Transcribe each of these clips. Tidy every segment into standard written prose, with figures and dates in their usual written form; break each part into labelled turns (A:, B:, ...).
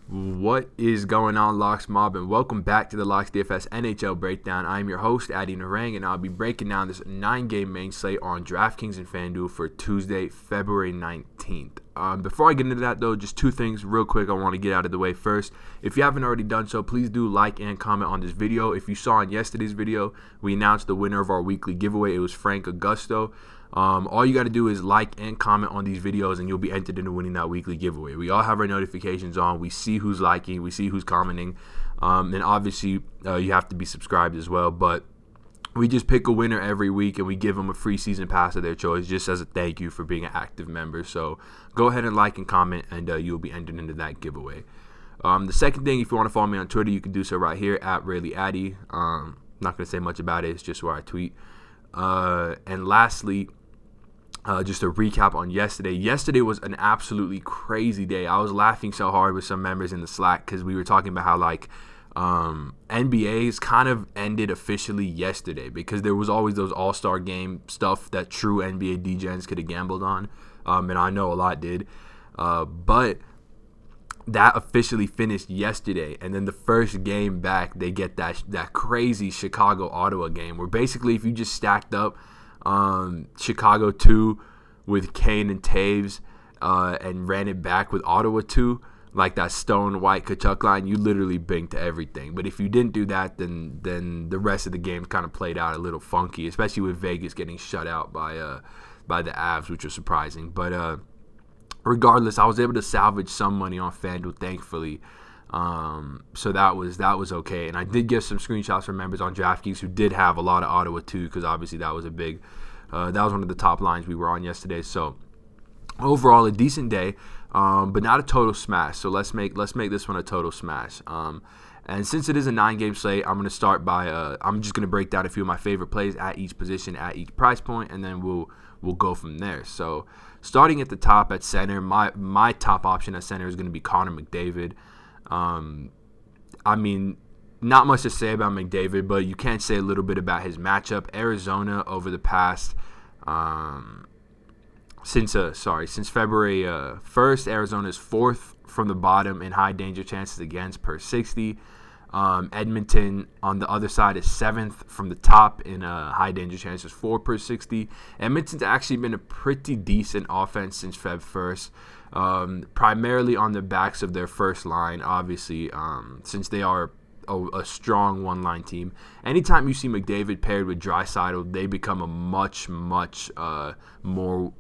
A: What is going on, Locks Mob, and welcome back to the Locks DFS NHL Breakdown. I'm your host, Narang, and I'll be breaking down this 9-game main slate on DraftKings and FanDuel for Tuesday, February 19th. Before I get into that, though, just two things real quick I want to get out of the way first. If you haven't already done so, please do like and comment on this video. If you saw in yesterday's video, we announced the winner of our weekly giveaway. It was Frank Augusto. All you got to do is like and comment on these videos and you'll be entered into winning that weekly giveaway. We all have our notifications on. We see who's liking. We see who's commenting. And obviously, you have to be subscribed as well. But we just pick a winner every week and we give them a free season pass of their choice just as a thank you for being an active member. So go ahead and like and comment and you'll be entered into that giveaway. The second thing, if you want to follow me on Twitter, you can do so right here at RayleighAddy. Not going to say much about it. It's just where I tweet. And lastly, just a recap on yesterday. Yesterday was an absolutely crazy day. I was laughing so hard with some members in the Slack because we were talking about how NBA's kind of ended officially yesterday because there was always those All-Star game stuff that true NBA degens could have gambled on, and I know a lot did. But that officially finished yesterday, and then the first game back, they get that crazy Chicago-Ottawa game where basically if you just stacked up Chicago 2 with Kane and Taves and ran it back with Ottawa 2, like that Stone, White, Kachuk line, you literally banked everything. But if you didn't do that, then the rest of the game kind of played out a little funky, especially with Vegas getting shut out by the Avs, which was surprising. But regardless, I was able to salvage some money on FanDuel, thankfully. So that was okay. And I did get some screenshots from members on DraftKings who did have a lot of Ottawa too, because obviously that was a big, that was one of the top lines we were on yesterday. So overall, a decent day, but not a total smash. So let's make this one a total smash. And since it is a 9-game slate, I'm going to start by I'm just going to break down a few of my favorite plays at each position, at each price point, and then we'll go from there. So starting at the top at center, my top option at center is going to be Connor McDavid. I mean, not much to say about McDavid, but you can say a little bit about his matchup. Arizona over the past since February 1st, Arizona is 4th from the bottom in high danger chances against per 60. Edmonton on the other side is 7th from the top in high danger chances for per 60. Edmonton's actually been a pretty decent offense since Feb 1st, primarily on the backs of their first line, obviously, since they are a strong one-line team. Anytime you see McDavid paired with Draisaitl, they become a much more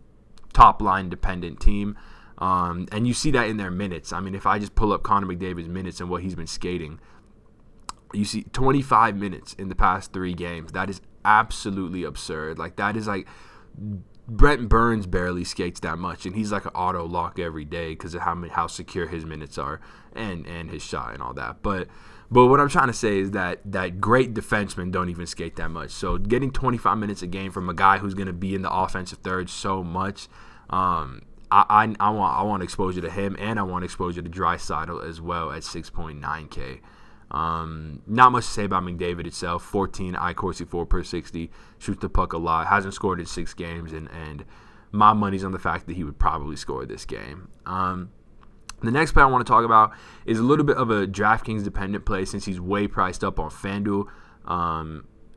A: top-line dependent team. And you see that in their minutes. I mean, if I just pull up Connor McDavid's minutes and what he's been skating, you see 25 minutes in the past 3 games. That is absolutely absurd. Like, that is like Brent Burns barely skates that much, and he's like an auto lock every day because of how secure his minutes are and his shot and all that. But what I'm trying to say is that great defensemen don't even skate that much. So getting 25 minutes a game from a guy who's going to be in the offensive third so much, I want exposure to him, and I want exposure to Draisaitl as well at 6.9K. Not much to say about McDavid itself. 14 Corsi 4 per 60, shoots the puck a lot, hasn't scored in 6 games, and my money's on the fact that he would probably score this game. The next play I want to talk about is a little bit of a DraftKings dependent play since he's way priced up on FanDuel.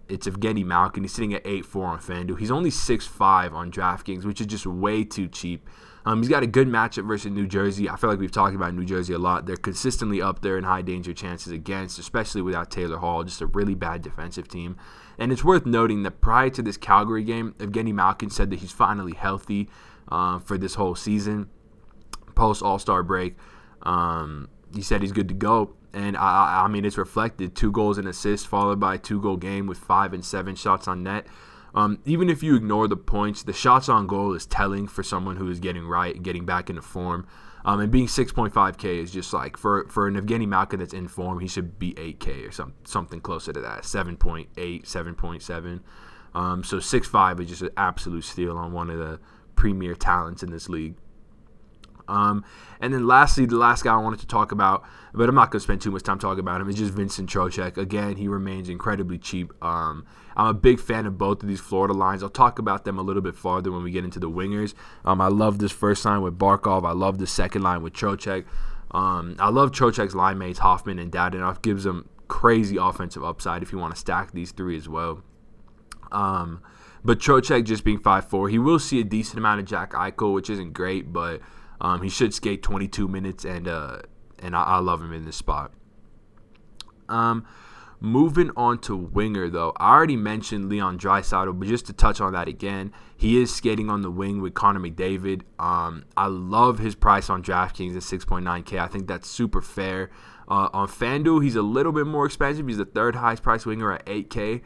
A: It's Afghani Malka. He's sitting at 8.4 on FanDuel. He's only 6.5 on DraftKings, which is just way too cheap. He's got a good matchup versus New Jersey. I feel like we've talked about New Jersey a lot. They're consistently up there in high danger chances against, especially without Taylor Hall, just a really bad defensive team. And it's worth noting that prior to this Calgary game, Evgeny Malkin said that he's finally healthy for this whole season, post All-Star break. He said he's good to go. And, I mean, it's reflected. 2 goals and assists followed by a 2-goal game with 5 and 7 shots on net. Even if you ignore the points, the shots on goal is telling for someone who is getting back into form. And being 6.5K is just like, for an Evgeny Malka that's in form, he should be 8K or something closer to that, 7.8, 7.7. So 6.5 is just an absolute steal on one of the premier talents in this league. And then lastly, the last guy I wanted to talk about, but I'm not going to spend too much time talking about him, is just Vincent Trocheck. Again, he remains incredibly cheap. I'm a big fan of both of these Florida lines. I'll talk about them a little bit farther when we get into the wingers. I love this first line with Barkov. I love the second line with Trocheck. I love Trocheck's line mates, Hoffman and Dadonov. Gives them crazy offensive upside if you want to stack these three as well. But Trocheck just being 5'4", he will see a decent amount of Jack Eichel, which isn't great, but he should skate 22 minutes, and I love him in this spot. Moving on to winger, though. I already mentioned Leon Draisaitl, but just to touch on that again, he is skating on the wing with Connor McDavid. I love his price on DraftKings at 6.9K. I think that's super fair. On FanDuel, he's a little bit more expensive. He's the third highest price winger at 8K.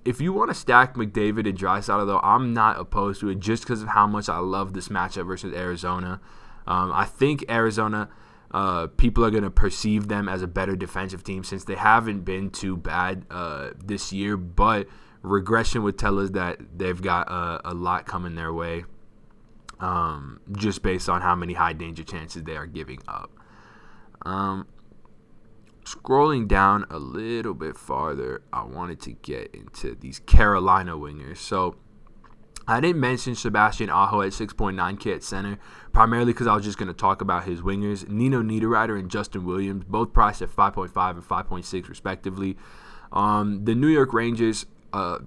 A: If you want to stack McDavid and Draisaitl, though, I'm not opposed to it just because of how much I love this matchup versus Arizona. I think Arizona, people are going to perceive them as a better defensive team since they haven't been too bad this year, but regression would tell us that they've got a lot coming their way just based on how many high danger chances they are giving up. Scrolling down a little bit farther, I wanted to get into these Carolina wingers. So I didn't mention Sebastian Aho at 6.9K at center, primarily because I was just going to talk about his wingers. Nino Niederreiter and Justin Williams, both priced at 5.5 and 5.6 respectively. The New York Rangers, can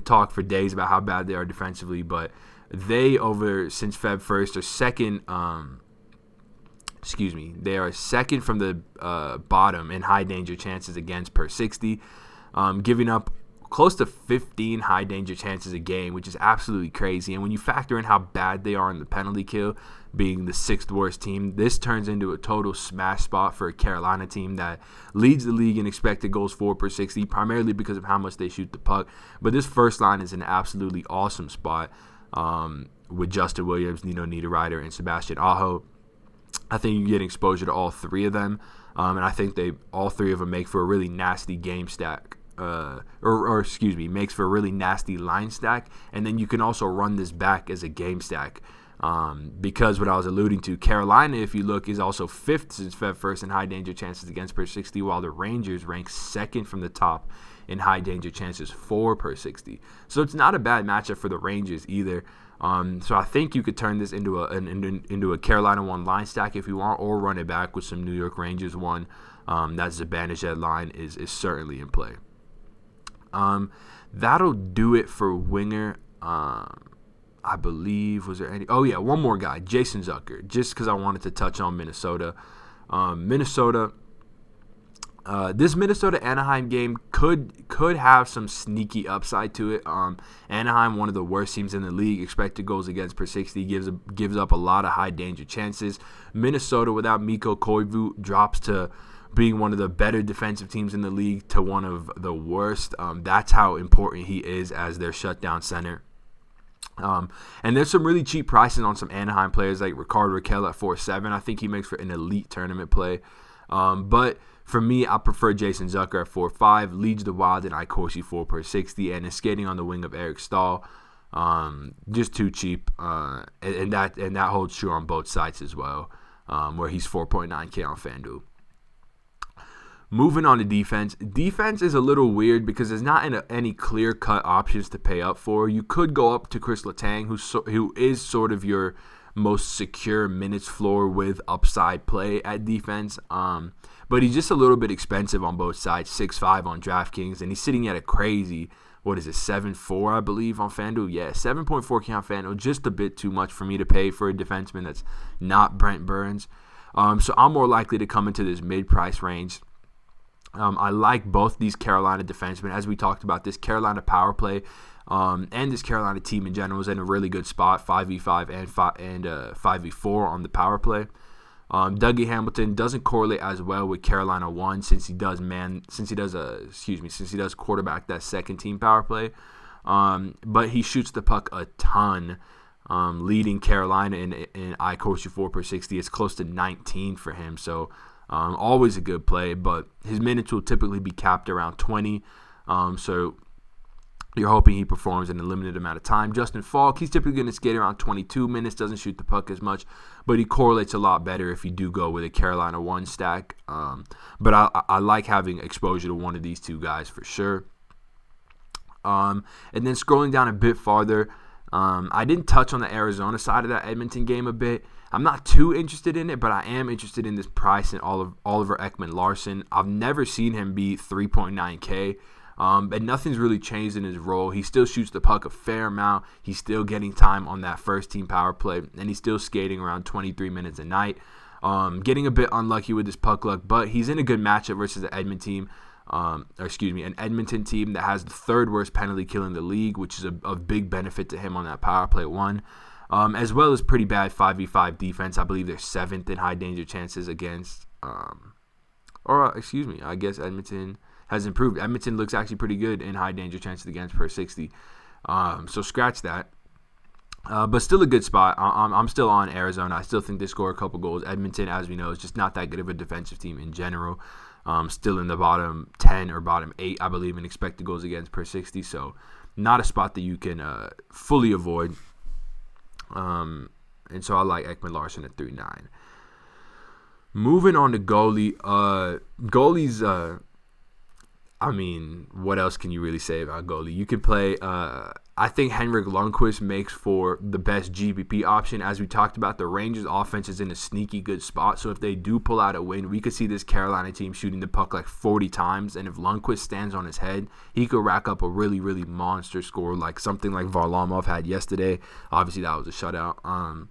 A: talk for days about how bad they are defensively, but they since Feb 1st are second. They are second from the bottom in high danger chances against per 60, giving up close to 15 high danger chances a game, which is absolutely crazy. And when you factor in how bad they are in the penalty kill, being the sixth worst team, this turns into a total smash spot for a Carolina team that leads the league in expected goals for per 60, primarily because of how much they shoot the puck. But this first line is an absolutely awesome spot with Justin Williams, Nino Niederreiter, and Sebastian Aho. I think you get exposure to all three of them, and I think all three of them make for a really nasty game stack, makes for a really nasty line stack, and then you can also run this back as a game stack, because what I was alluding to, Carolina, if you look, is also fifth since Feb 1st in high danger chances against per 60, while the Rangers rank second from the top in high danger chances for per 60. So it's not a bad matchup for the Rangers either. So I think you could turn this into a Carolina 1 line stack if you want, or run it back with some New York Rangers 1. That Zibanejad line is certainly in play. That'll do it for winger. I believe, was there any? Oh yeah, one more guy, Jason Zucker. Just because I wanted to touch on Minnesota. This Minnesota-Anaheim game could have some sneaky upside to it. Anaheim, one of the worst teams in the league, expected goals against per 60, gives up a lot of high danger chances. Minnesota, without Mikko Koivu, drops to being one of the better defensive teams in the league to one of the worst. That's how important he is as their shutdown center. And there's some really cheap pricing on some Anaheim players like Rickard Rakell at 4.7. I think he makes for an elite tournament play. But for me, I prefer Jason Zucker at 4.5, leads the Wild in Corsi 4 per 60, and is skating on the wing of Eric Stahl. Just too cheap, and that holds true on both sides as well, where he's 4.9K on FanDuel. Moving on to defense. Defense is a little weird because there's not any clear-cut options to pay up for. You could go up to Chris Letang, who is sort of your most secure minutes floor with upside play at defense. But he's just a little bit expensive on both sides, 6.5 on DraftKings, and he's sitting at a crazy, 7.4, I believe, on FanDuel? Yeah, 7.4K on FanDuel, just a bit too much for me to pay for a defenseman that's not Brent Burns. So I'm more likely to come into this mid-price range. I like both these Carolina defensemen. As we talked about, this Carolina power play and this Carolina team in general is in a really good spot, 5v5 and 5v4 on the power play. Dougie Hamilton doesn't correlate as well with Carolina 1 since he does quarterback that second team power play. But he shoots the puck a ton, leading Carolina in Corsi 4 per 60. It's close to 19 for him, so always a good play, but his minutes will typically be capped around 20, so you're hoping he performs in a limited amount of time. Justin Falk, he's typically going to skate around 22 minutes, doesn't shoot the puck as much, but he correlates a lot better if you do go with a Carolina 1 stack. But I like having exposure to one of these two guys for sure. And then scrolling down a bit farther, I didn't touch on the Arizona side of that Edmonton game a bit. I'm not too interested in it, but I am interested in this price in Oliver Ekman Larson. I've never seen him be 3.9K. And nothing's really changed in his role. He still shoots the puck a fair amount. He's still getting time on that first team power play, and he's still skating around 23 minutes a night. Getting a bit unlucky with his puck luck, but he's in a good matchup versus an Edmonton team that has the third worst penalty kill in the league, which is a big benefit to him on that power play one. As well as pretty bad 5v5 defense. I believe they're 7th in high danger chances against. I guess Edmonton has improved. Edmonton looks actually pretty good in high danger chances against per 60. So scratch that. But still a good spot. I'm still on Arizona. I still think they score a couple goals. Edmonton, as we know, is just not that good of a defensive team in general. Still in the bottom 10 or bottom 8, I believe, in expected goals against per 60. So not a spot that you can fully avoid. And so I like Ekman Larson at 3.9. Moving on to goalie. Goalies, what else can you really say about goalie? You can play, I think Henrik Lundqvist makes for the best GPP option. As we talked about, the Rangers offense is in a sneaky good spot. So if they do pull out a win, we could see this Carolina team shooting the puck like 40 times. And if Lundqvist stands on his head, he could rack up a really, really monster score, like something like Varlamov had yesterday. Obviously, that was a shutout.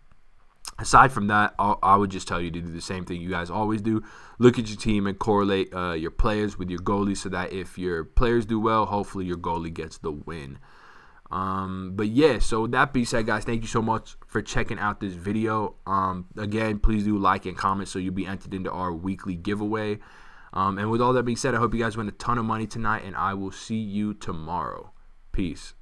A: Aside from that, I would just tell you to do the same thing you guys always do. Look at your team and correlate your players with your goalie so that if your players do well, hopefully your goalie gets the win. But yeah, so that being said, guys, thank you so much for checking out this video. Again, please do like and comment so you'll be entered into our weekly giveaway. And with all that being said, I hope you guys win a ton of money tonight, and I will see you tomorrow. Peace.